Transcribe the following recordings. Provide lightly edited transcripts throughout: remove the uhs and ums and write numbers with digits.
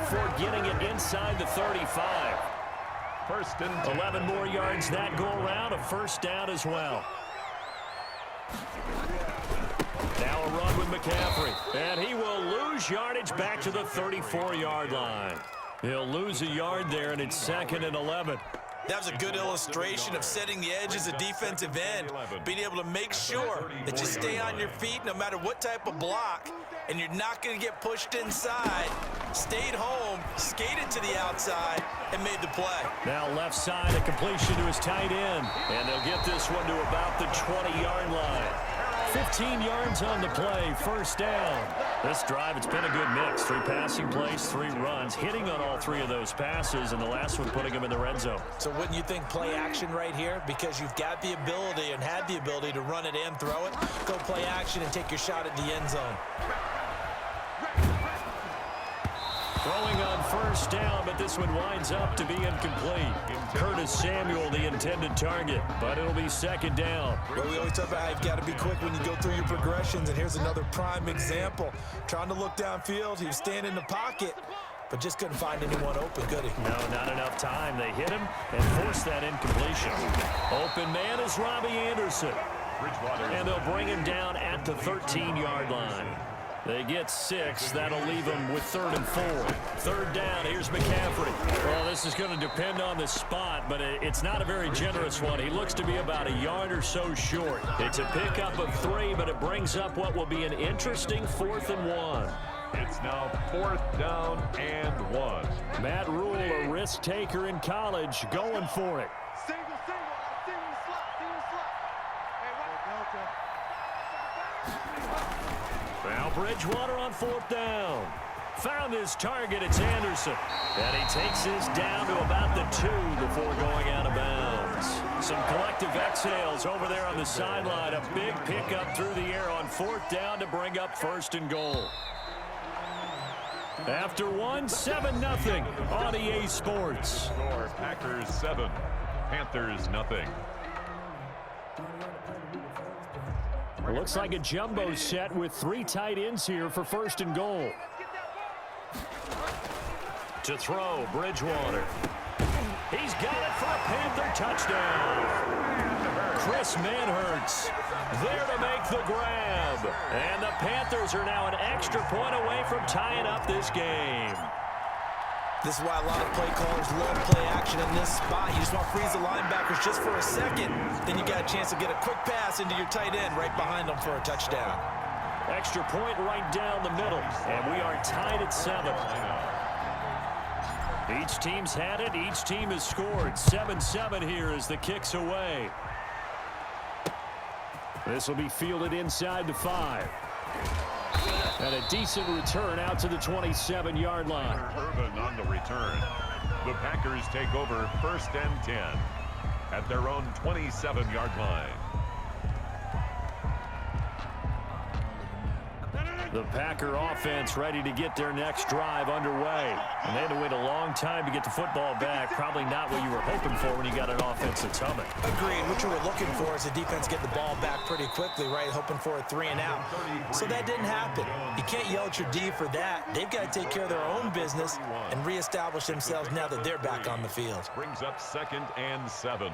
before getting it inside the 35. First and 10. 11 more yards that go around, a first down as well. Now a run with McCaffrey, and he will lose yardage back to the 34-yard line. He'll lose a yard there, and it's 2nd and 11. That was a good illustration of setting the edge as a defensive end, being able to make sure that you stay on your feet no matter what type of block, and you're not going to get pushed inside. Stayed home, skated to the outside, and made the play. Now left side, a completion to his tight end, and they'll get this one to about the 20-yard line. 15 yards on the play, first down. This drive, it's been a good mix. 3 passing plays, 3 runs, hitting on all 3 of those passes, and the last one putting him in the red zone. So wouldn't you think play action right here? Because you've got the ability and had the ability to run it and throw it. Go play action and take your shot at the end zone. Throwing on first down, but this one winds up to be incomplete. Curtis Samuel, the intended target, but it'll be 2nd down. Well, we always talk about how you've got to be quick when you go through your progressions, and here's another prime example. Trying to look downfield, he was standing in the pocket, but just couldn't find anyone open, could he? No, not enough time. They hit him and forced that incompletion. Open man is Robbie Anderson. And they'll bring him down at the 13-yard line. They get 6. That'll leave them with 3rd and 4. 3rd down. Here's McCaffrey. Well, this is going to depend on the spot, but it's not a very generous one. He looks to be about a yard or so short. It's a pickup of 3, but it brings up what will be an interesting 4th and 1. It's now 4th down and 1. Matt Rule, a risk taker in college, going for it. Single slot. Now Bridgewater on 4th down. Found his target. It's Anderson. And he takes his down to about the 2 before going out of bounds. Some collective exhales over there on the sideline. A big pickup through the air on 4th down to bring up 1st and goal. After 1, 7-0 on EA Sports. Score, Packers 7, Panthers nothing. It looks like a jumbo set with 3 tight ends here for 1st and goal. To throw, Bridgewater. He's got it for a Panther touchdown. Chris Manhertz there to make the grab. And the Panthers are now an extra point away from tying up this game. This is why a lot of play callers love play action in this spot. You just want to freeze the linebackers just for a second. Then you got a chance to get a quick pass into your tight end right behind them for a touchdown. Extra point right down the middle. And we are tied at 7. Each team's had it. Each team has scored. 7-7 here as the kick's away. This will be fielded inside the 5. And a decent return out to the 27-yard line. Urban on the return. The Packers take over 1st and 10 at their own 27-yard line. The Packer offense ready to get their next drive underway. And they had to wait a long time to get the football back. Probably not what you were hoping for when you got an offense that's humming. Agreed. What you were looking for is the defense get the ball back pretty quickly, right? Hoping for a 3 and out. So that didn't happen. You can't yell at your D for that. They've got to take care of their own business and reestablish themselves now that they're back on the field. Brings up 2nd and 7.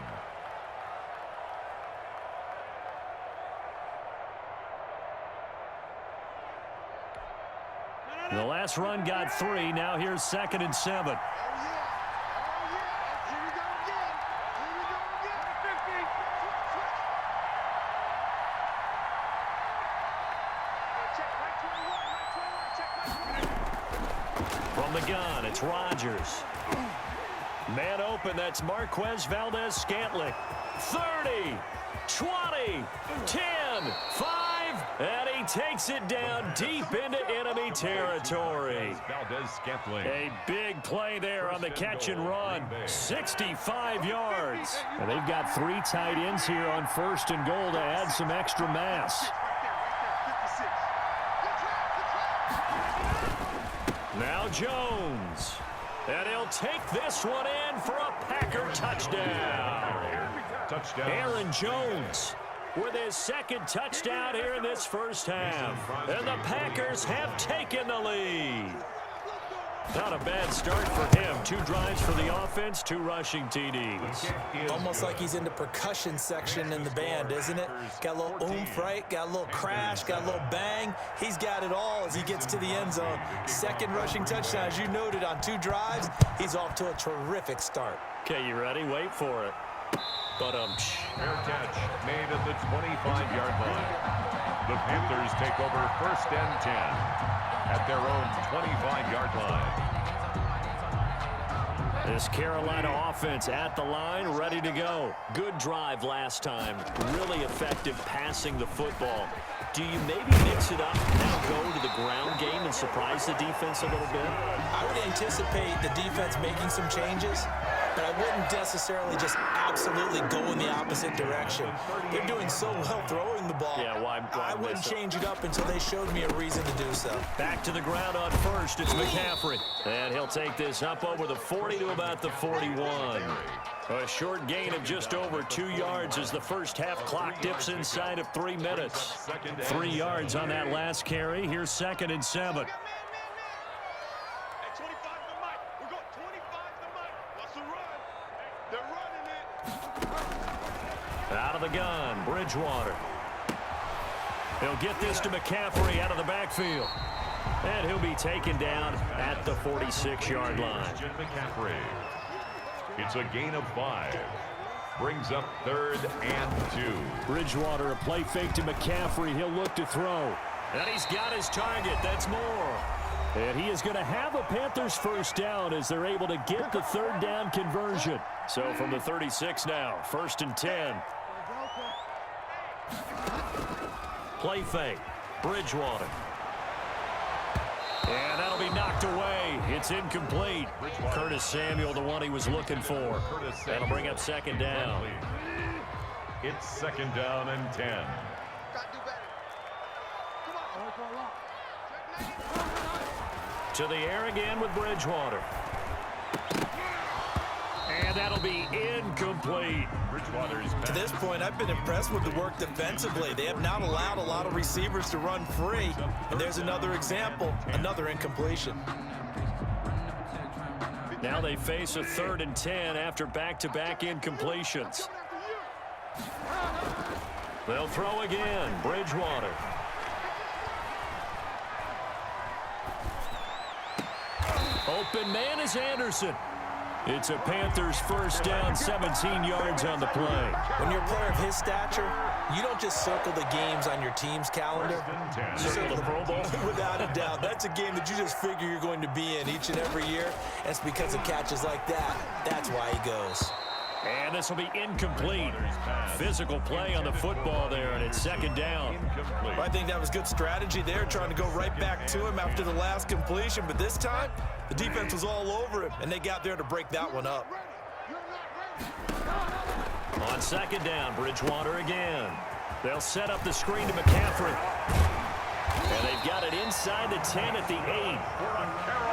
The last run got 3. Now here's 2nd and 7. From the gun, it's Rodgers. Man open, that's Marquez Valdez-Scantling. 30, 20, 10, 5, and he takes it down deep into enemy territory. Valdez-Scantling. A big play there on the catch and run. 65 yards. And they've got 3 tight ends here on 1st and goal to add some extra mass. Now Jones. And he'll take this one in for a Packer touchdown. Touchdown. Aaron Jones with his 2nd touchdown here in this first half. And the Packers have taken the lead. Not a bad start for him. 2 drives for the offense, 2 rushing TDs. Almost like he's in the percussion section in the band, isn't it? Got a little oomph, right? Got a little crash, got a little bang. He's got it all as he gets to the end zone. 2nd rushing touchdown, as you noted, on 2 drives. He's off to a terrific start. Okay, you ready? Wait for it. But fair catch made at the 25-yard line. The Panthers take over 1st and 10 at their own 25-yard line. This Carolina offense at the line, ready to go. Good drive last time. Really effective passing the football. Do you maybe mix it up, now go to the ground game and surprise the defense a little bit? I would anticipate the defense making some changes, but I wouldn't necessarily just absolutely go in the opposite direction. They're doing so well throwing the ball. Yeah, why I wouldn't change it up until they showed me a reason to do so. Back to the ground on first. It's McCaffrey. And he'll take this up over the 40 to about the 41. A short gain of just over 2 yards as the first half clock dips inside of 3 minutes. 3 yards on that last carry. Here's 2nd and 7. Hey, 25 to Mike. We got 25 to Mike. What's the run? They're running it. Out of the gun, Bridgewater. He'll get this to McCaffrey out of the backfield. And he'll be taken down at the 46-yard line. McCaffrey. It's a gain of 5. Brings up 3rd and 2. Bridgewater, a play fake to McCaffrey. He'll look to throw. And he's got his target. That's more. And he is going to have a Panthers first down as they're able to get the 3rd down conversion. So from the 36 now, 1st and 10. Play fake. Bridgewater. And that'll be knocked away. It's incomplete. Curtis Samuel, the one he was looking for. That'll bring up 2nd down. It's 2nd down and 10. Got to do better. Come on. To the air again with Bridgewater. And that'll be incomplete. To this point, I've been impressed with the work defensively. They have not allowed a lot of receivers to run free. And there's another example, another incompletion. Now they face a 3rd and 10 after back-to-back incompletions. They'll throw again. Bridgewater. Open man is Anderson. It's a Panthers first down, 17 yards on the play. When you're a player of his stature, you don't just circle the games on your team's calendar. You circle the Pro Bowl. Without a doubt. That's a game that you just figure you're going to be in each and every year. And it's because of catches like that. That's why he goes. And this will be incomplete. Physical play on the football there, and it's 2nd down. Well, I think that was good strategy there, trying to go right back to him after the last completion. But this time, the defense was all over him, and they got there to break that one up. On 2nd down, Bridgewater again. They'll set up the screen to McCaffrey. And they've got it inside the 10 at the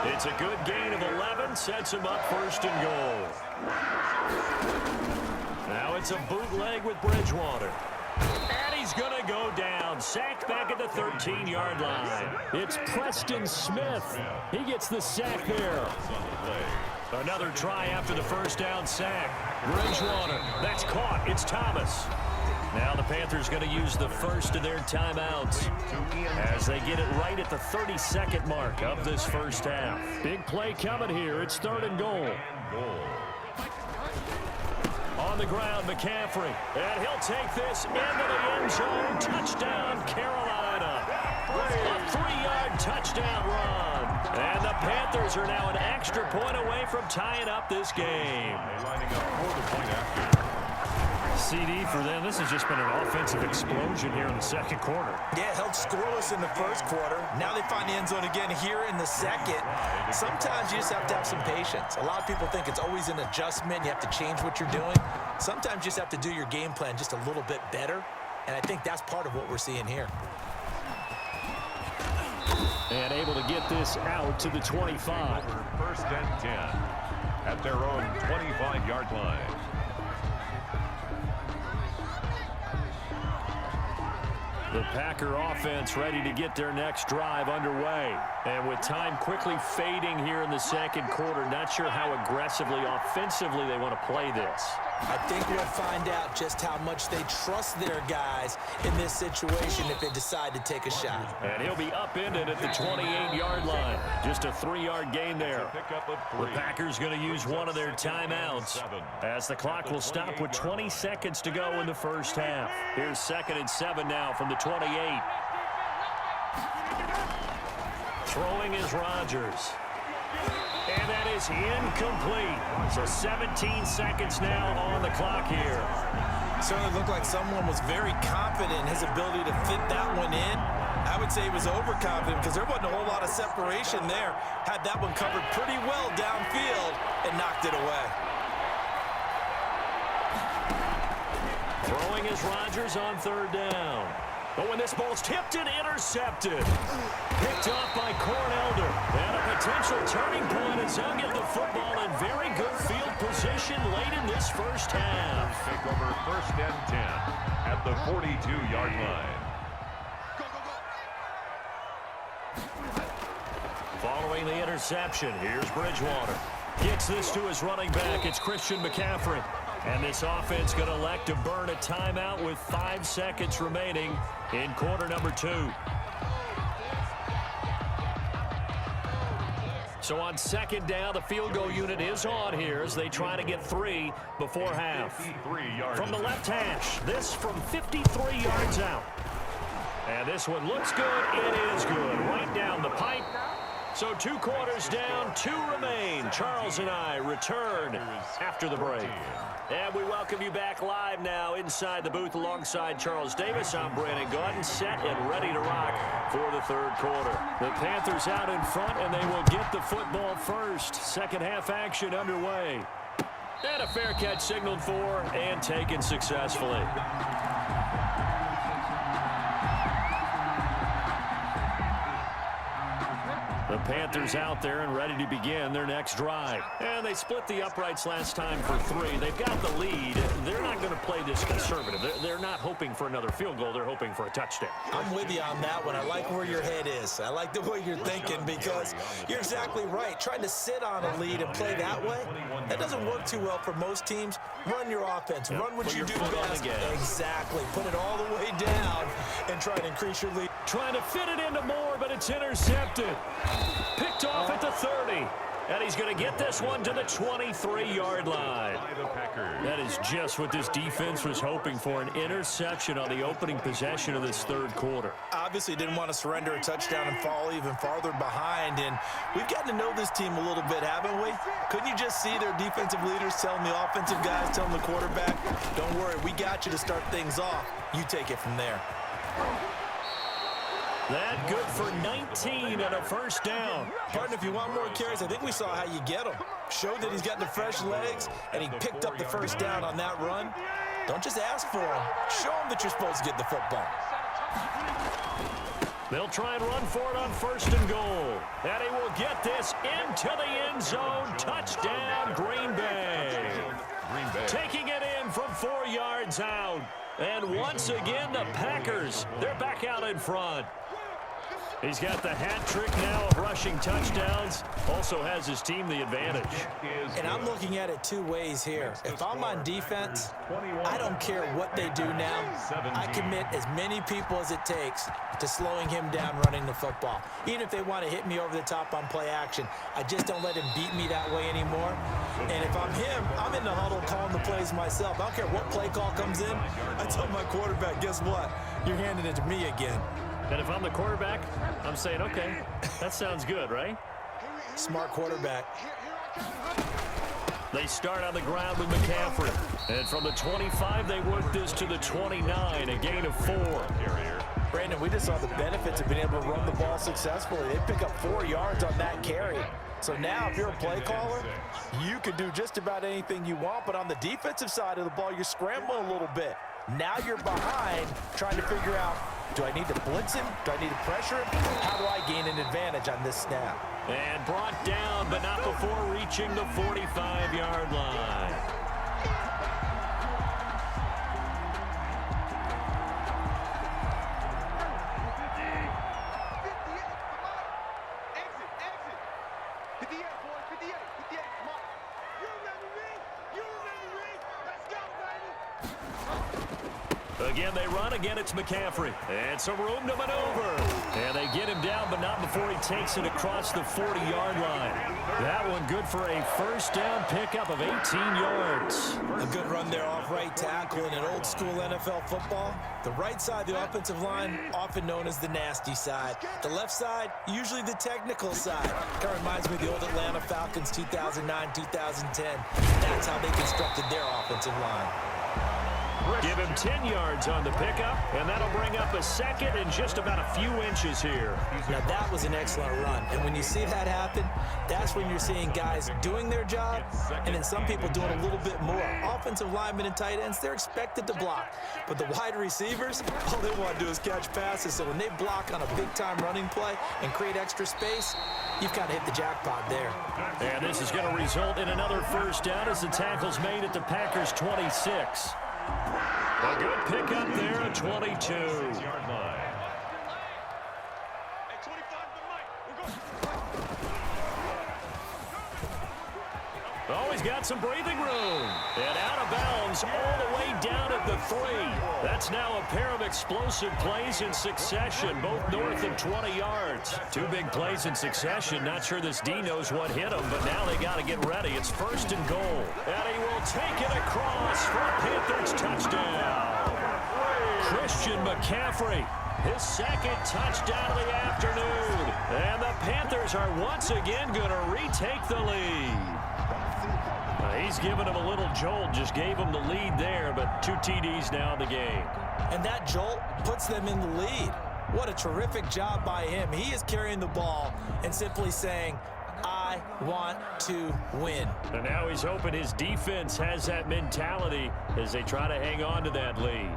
8. It's a good gain of 11, sets him up 1st and goal. Now it's a bootleg with Bridgewater. And he's going to go down. Sacked back at the 13-yard line. It's Preston Smith. He gets the sack there. Another try after the first down sack. Bridgewater. That's caught. It's Thomas. Now the Panthers going to use the first of their timeouts as they get it right at the 32nd mark of this first half. Big play coming here. It's 3rd and goal. On the ground, McCaffrey. And he'll take this into the end zone. Touchdown, Carolina. A 3-yard touchdown run. And the Panthers are now an extra point away from tying up this game. Lining up for the point after. CD for them. This has just been an offensive explosion here in the 2nd quarter. Yeah, held scoreless in the 1st quarter. Now they find the end zone again here in the 2nd. Sometimes you just have to have some patience. A lot of people think it's always an adjustment. You have to change what you're doing. Sometimes you just have to do your game plan just a little bit better. And I think that's part of what we're seeing here. And able to get this out to the 25. 1st and 10 at their own 25-yard line. The Packer offense ready to get their next drive underway. And with time quickly fading here in the second quarter, not sure how aggressively, offensively they want to play this. I think we'll find out just how much they trust their guys in this situation if they decide to take a shot. And he'll be upended at the 28-yard line. Just a 3-yard gain there. The Packers going to use one of their timeouts as the clock will stop with 20 seconds to go in the first half. Here's 2nd and 7 now from the 28. Throwing is Rodgers. And that is incomplete. So 17 seconds now on the clock here. Certainly looked like someone was very confident in his ability to fit that one in. I would say he was overconfident because there wasn't a whole lot of separation there. Had that one covered pretty well downfield and knocked it away. Throwing is Rodgers on 3rd down. But when this ball's tipped and intercepted. Picked off by Cornelder. And a potential turning point as they'll get the football in very good field position late in this first half. Take over 1st and 10 at the 42-yard line. Following the interception, here's Bridgewater. Gets this to his running back. It's Christian McCaffrey. And this offense going to elect to burn a timeout with 5 seconds remaining in quarter number 2. So on 2nd down, the field goal unit is on here as they try to get 3 before half. From the left hash, this from 53 yards out. And this one looks good. It is good. Right down the pipe. So 2 quarters down, 2 remain. Charles and I return after the break. And we welcome you back live now inside the booth alongside Charles Davis. I'm Brandon Gaudin, set and ready to rock for the 3rd quarter. The Panthers out in front, and they will get the football first. Second half action underway. And a fair catch signaled for and taken successfully. The Panthers out there and ready to begin their next drive. And they split the uprights last time for 3. They've got the lead. They're not going to play this conservative. They're not hoping for another field goal. They're hoping for a touchdown. I'm with you on that one. I like where your head is. I like the way you're thinking because you're exactly right. Trying to sit on a lead and play that way, that doesn't work too well for most teams. Run your offense. Run what you do best. Exactly. Put it all the way down and try to increase your lead. Trying to fit it into Moore, but it's intercepted. Picked off at the 30. And he's going to get this one to the 23-yard line. That is just what this defense was hoping for, an interception on the opening possession of this 3rd quarter. Obviously didn't want to surrender a touchdown and fall even farther behind. And we've gotten to know this team a little bit, haven't we? Couldn't you just see their defensive leaders telling the offensive guys, telling the quarterback, don't worry, we got you to start things off. You take it from there. That good for 19 and a 1st down. Partner, if you want more carries, I think we saw how you get him. Showed that he's got the fresh legs, and he picked up the 1st down on that run. Don't just ask for him. Show him that you're supposed to get the football. They'll try and run for it on 1st and goal. And he will get this into the end zone. Touchdown, Green Bay. Taking it in from 4 yards out. And once again, the Packers, they're back out in front. He's got the hat trick now of rushing touchdowns. Also has his team the advantage. And I'm looking at it 2 ways here. If I'm on defense, I don't care what they do now. I commit as many people as it takes to slowing him down running the football. Even if they want to hit me over the top on play action, I just don't let him beat me that way anymore. And if I'm him, I'm in the huddle calling the plays myself. I don't care what play call comes in. I tell my quarterback, guess what? You're handing it to me again. And if I'm the quarterback, I'm saying, okay, that sounds good, right? Smart quarterback. They start on the ground with McCaffrey. And from the 25, they work this to the 29, a gain of 4. Brandon, we just saw the benefits of being able to run the ball successfully. They pick up 4 yards on that carry. So now if you're a play caller, you can do just about anything you want. But on the defensive side of the ball, you're scrambling a little bit. Now you're behind trying to figure out, do I need to blitz him? Do I need to pressure him? How do I gain an advantage on this snap? And brought down, but not before reaching the 45-yard line. Again, they run. Again, it's McCaffrey. And some room to maneuver. And they get him down, but not before he takes it across the 40-yard line. That one good for a first down pickup of 18 yards. A good run there off right tackle in an old-school NFL football. The right side of the offensive line, often known as the nasty side. The left side, usually the technical side. Kind of reminds me of the old Atlanta Falcons 2009-2010. That's how they constructed their offensive line. Give him 10 yards on the pickup, and that'll bring up a second and just about a few inches here. Now, that was an excellent run, and when you see that happen, that's when you're seeing guys doing their job, and then some people doing a little bit more. Offensive linemen and tight ends, they're expected to block, but the wide receivers, all they want to do is catch passes, so when they block on a big-time running play and create extra space, you've kind of hit the jackpot there. And this is going to result in another first down as the tackle's made at the Packers' 26. A good pickup there at 22. Yard line. At 25 to Mike. We're going. Oh, he's got some breathing room. And out of bounds all the way down at the 3. That's now a pair of explosive plays in succession, both north of 20 yards. Two big plays in succession. Not sure this D knows what hit him, but now they got to get ready. It's first and goal. And he will take it across for a Panthers touchdown. Christian McCaffrey, his second touchdown of the afternoon. And the Panthers are once again going to retake the lead. He's given him a little jolt, just gave him the lead there, but 2 TDs now in the game. And that jolt puts them in the lead. What a terrific job by him. He is carrying the ball and simply saying, I want to win. And now he's hoping his defense has that mentality as they try to hang on to that lead.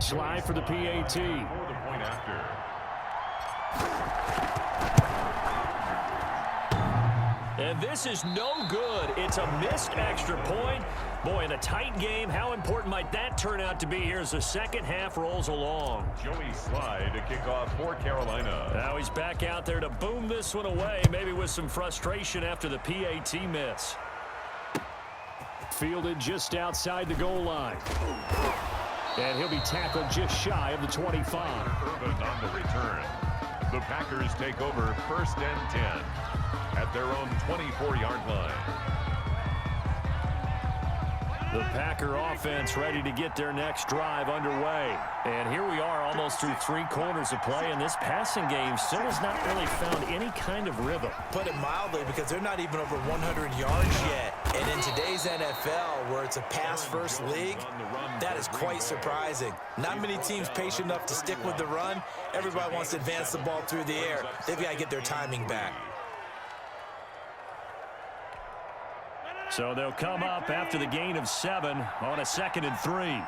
Slide for the PAT. For the point after. And this is no good. It's a missed extra point. Boy, in a tight game, how important might that turn out to be here as the second half rolls along? Joey Slye to kick off for Carolina. Now he's back out there to boom this one away, maybe with some frustration after the PAT miss. Fielded just outside the goal line. And he'll be tackled just shy of the 25. Urban on the return. The Packers take over first and 10 at their own 24-yard line. The Packer offense ready to get their next drive underway. And here we are almost through 3 quarters of play, and this passing game still has not really found any kind of rhythm. Put it mildly, because they're not even over 100 yards yet. And in today's NFL, where it's a pass-first league, that is quite surprising. Not many teams patient enough to stick with the run. Everybody wants to advance the ball through the air. They've got to get their timing back. So they'll come up after the gain of 7 on a 2nd and 3.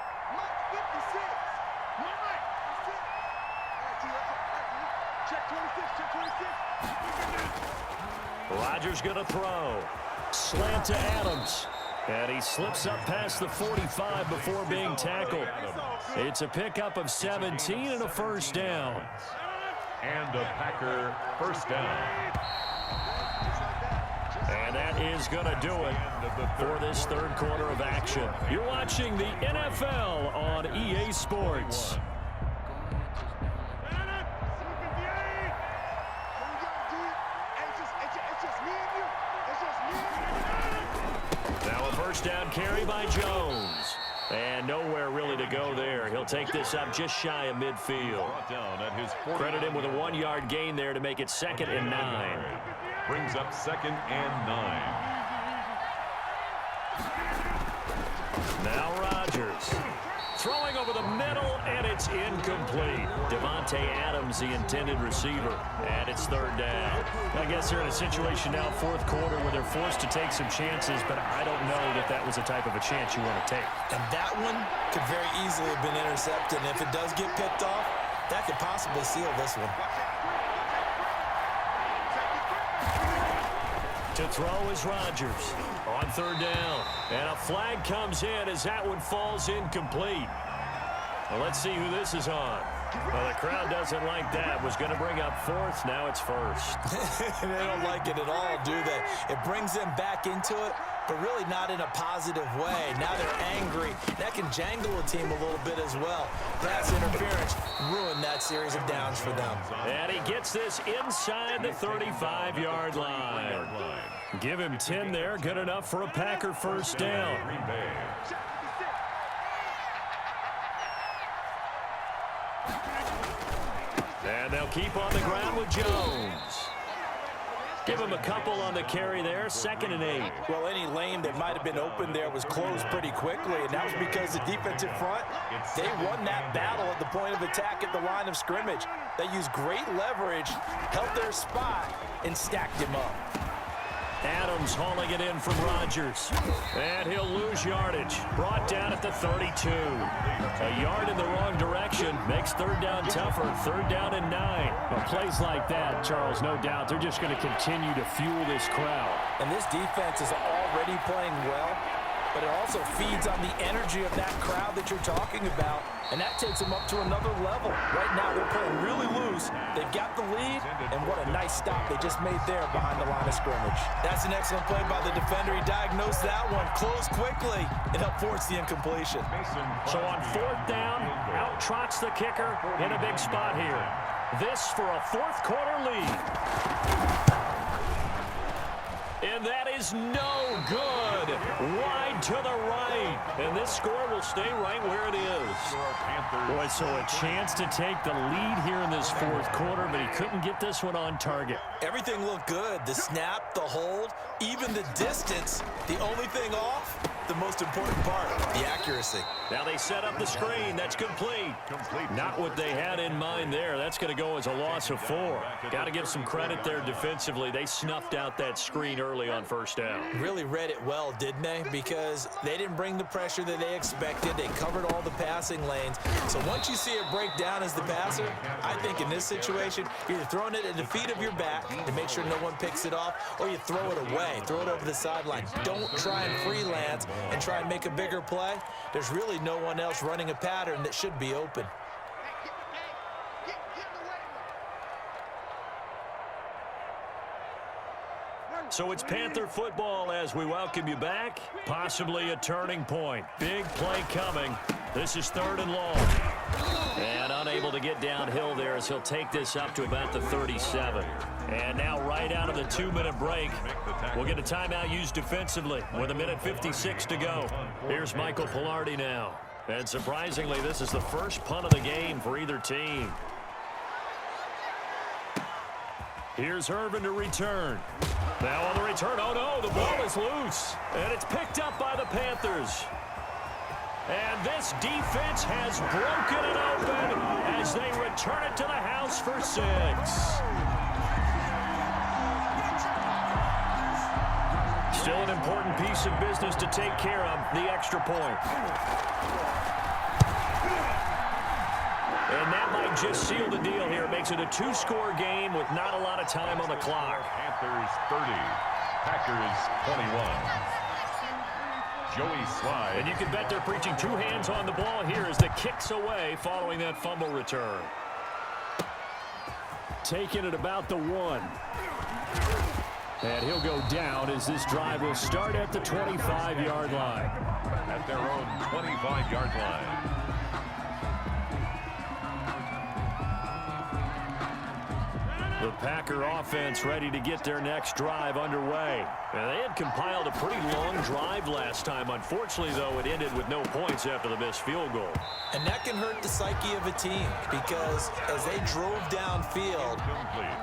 Rodgers going to throw. Slant to Adams. And he slips up past the 45 before being tackled. It's a pickup of 17 and a first down. And a Packer first down. And that is going to do it for this third quarter of action. You're watching the NFL on EA Sports. Now a first down carry by Jones. And nowhere really to go there. He'll take this up just shy of midfield. Credit him with a 1-yard gain there to make it 2nd and 9. Brings up 2nd and 9. Now Rodgers. Throwing over the middle, and it's incomplete. Devontae Adams, the intended receiver, and it's 3rd down. I guess they're in a situation now, 4th quarter, where they're forced to take some chances, but I don't know that that was the type of a chance you want to take. And that one could very easily have been intercepted, and if it does get picked off, that could possibly seal this one. To throw is Rodgers on 3rd down. And a flag comes in as that one falls incomplete. Well, let's see who this is on. Well, the crowd doesn't like that. Was going to bring up fourth. Now it's first. They don't like it at all, do they? It brings them back into it, but really not in a positive way. Now they're angry. That can jangle a team a little bit as well. Pass interference ruined that series of downs for them. And he gets this inside the 35-yard line. Give him 10 there. Good enough for a Packer first down. And they'll keep on the ground with Jones. Give him a couple on the carry there, 2nd and 8. Well, any lane that might have been open there was closed pretty quickly, and that was because the defensive front, they won that battle at the point of attack at the line of scrimmage. They used great leverage, held their spot, and stacked him up. Adams hauling it in from Rodgers. And he'll lose yardage. Brought down at the 32. A yard in the wrong direction makes third down tougher. 3rd down and 9. Well, plays like that, Charles, no doubt, they're just going to continue to fuel this crowd. And this defense is already playing well, but it also feeds on the energy of that crowd that you're talking about, and that takes them up to another level. Right now, they're playing really loose. They've got the lead, and what a nice stop they just made there behind the line of scrimmage. That's an excellent play by the defender. He diagnosed that one, closed quickly, and helped force the incompletion. So on 4th down, out trots the kicker in a big spot here. This for a 4th quarter lead. And that is no good. Wide to the right. And this score will stay right where it is. Boy, so a chance to take the lead here in this 4th quarter, but he couldn't get this one on target. Everything looked good. The snap, the hold, even the distance. The only thing off, the most important part, the accuracy. Now they set up the screen. That's complete. Not what they had in mind there. That's going to go as a loss of 4. Got to give some credit there defensively. They snuffed out that screen early on 1st down. Really read it well, didn't they? Because they didn't bring the pressure that they expected. They covered all the passing lanes. So once you see it break down as the passer, I think in this situation, you're either throwing it at the feet of your back to make sure no one picks it off, or you throw it away, throw it over the sideline. Don't try and freelance and try and make a bigger play. There's really no one else running a pattern that should be open. So it's Panther football as we welcome you back. Possibly a turning point. Big play coming. This is 3rd and long. And unable to get downhill there as he'll take this up to about the 37. And now right out of the 2-minute break, we'll get a timeout used defensively with 1:56 to go. Here's Michael Palardy now. And surprisingly, this is the first punt of the game for either team. Here's Irvin to return. Now on the return, oh no, the ball is loose. And it's picked up by the Panthers. And this defense has broken it open as they return it to the house for 6. Still an important piece of business to take care of, the extra point. And that might just seal the deal here. It makes it a 2-score game with not a lot of time on the clock. Panthers 30, Packers 21. Joey Slye. And you can bet they're preaching 2 hands on the ball here as the kick's away following that fumble return. Taking it about the 1. And he'll go down as this drive will start at the 25-yard line. At their own 25-yard line. The Packer offense ready to get their next drive underway. And they had compiled a pretty long drive last time. Unfortunately, though, it ended with no points after the missed field goal. And that can hurt the psyche of a team because as they drove downfield,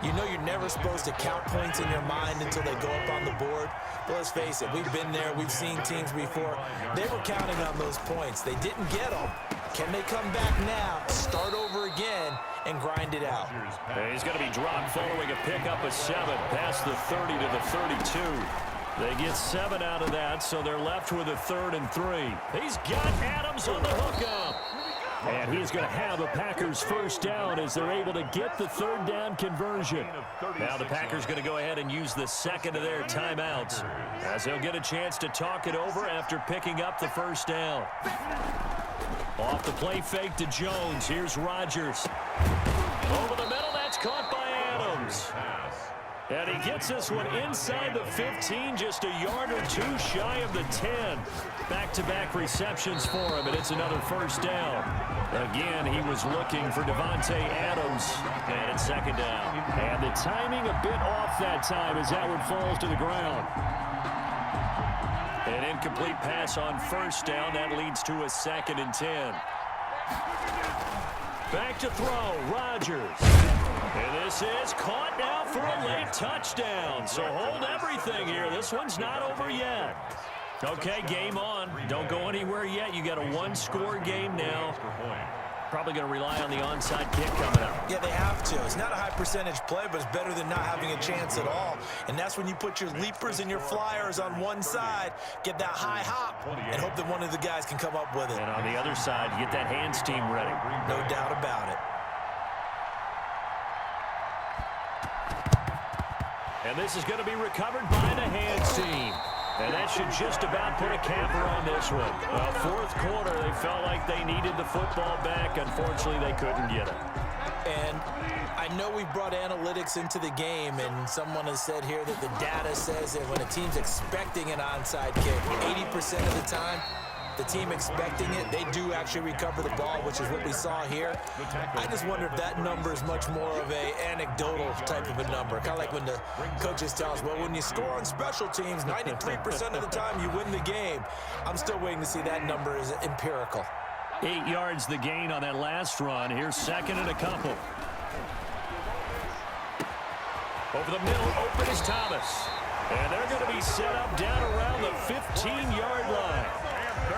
you know you're never supposed to count points in your mind until they go up on the board. But let's face it, we've been there. We've seen teams before. They were counting on those points. They didn't get them. Can they come back now, start over again, and grind it out? And he's going to be dropped following a pickup of 7 past the 30 to the 32. They get 7 out of that, so they're left with a 3rd and 3. He's got Adams on the hookup. And he's going to have a Packers first down as they're able to get the third down conversion. Now the Packers going to go ahead and use the second of their timeouts as they'll get a chance to talk it over after picking up the first down. Off the play fake to Jones. Here's Rodgers. Over the middle, that's caught by Adams. And he gets this one inside the 15, just a yard or two shy of the 10. Back-to-back receptions for him, and it's another first down. Again, he was looking for Devontae Adams, and it's second down. And the timing a bit off that time as that one falls to the ground. An incomplete pass on first down. That leads to a 2nd and 10. Back to throw, Rodgers. And this is caught now for a late touchdown. So hold everything here. This one's not over yet. Okay, game on. Don't go anywhere yet. You got a one-score game now. Probably going to rely on the onside kick coming up. Yeah, they have to. It's not a high percentage play, but it's better than not having a chance at all. And that's when you put your leapers and your flyers on one side, get that high hop, and hope that one of the guys can come up with it. And on the other side, get that hands team ready. No doubt about it. And this is going to be recovered by the hands team. And that should just about put a capper on this one. Well, fourth quarter, they felt like they needed the football back. Unfortunately, they couldn't get it. And I know we brought analytics into the game, and someone has said here that the data says that when a team's expecting an onside kick, 80% of the time, the team expecting it, they do actually recover the ball, which is what we saw here. I just wonder if that number is much more of a anecdotal type of a number. Kind of like when the coaches tell us, well, when you score on special teams, 93% of the time you win the game. I'm still waiting to see that number is empirical. 8 yards the gain on that last run. Here's second and a couple. Over the middle, open is Thomas. And they're going to be set up down around the 15-yard line.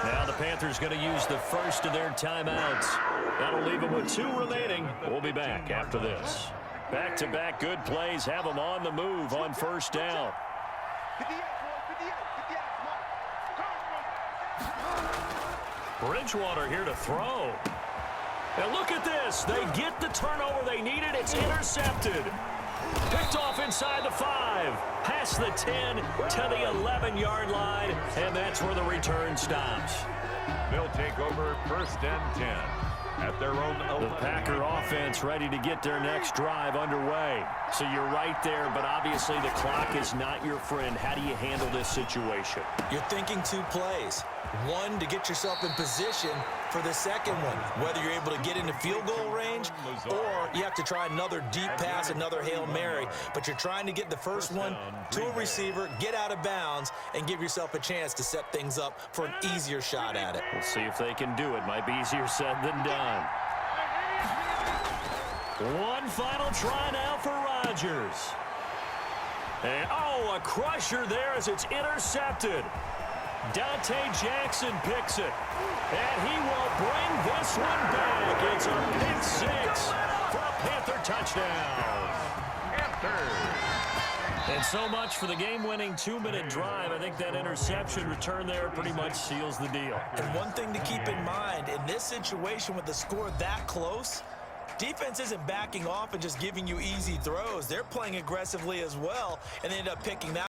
Now the Panthers going to use the first of their timeouts. That'll leave them with 2 remaining. We'll be back after this. Back-to-back good plays have them on the move on first down. Bridgewater here to throw. And look at this. They get the turnover they needed. It's intercepted. Picked off inside the 5, past the 10 to the 11-yard line, and that's where the return stops. They'll take over first and 10 at their own 11. The Packer offense ready to get their next drive underway. So you're right there, but obviously the clock is not your friend. How do you handle this situation? You're thinking 2 plays. One, to get yourself in position for the second one, whether you're able to get into field goal range or you have to try another deep pass, another Hail Mary. But you're trying to get the first one to a receiver, get out of bounds, and give yourself a chance to set things up for an easier shot at it. We'll see if they can do it. Might be easier said than done. One final try now for Rodgers. And, a crusher there as it's intercepted. Dante Jackson picks it, and he will bring this one back. It's a pick 6 for a Panther touchdown. And so much for the game-winning 2-minute drive. I think that interception return there pretty much seals the deal. And one thing to keep in mind, in this situation with the score that close, defense isn't backing off and just giving you easy throws. They're playing aggressively as well, and they end up picking that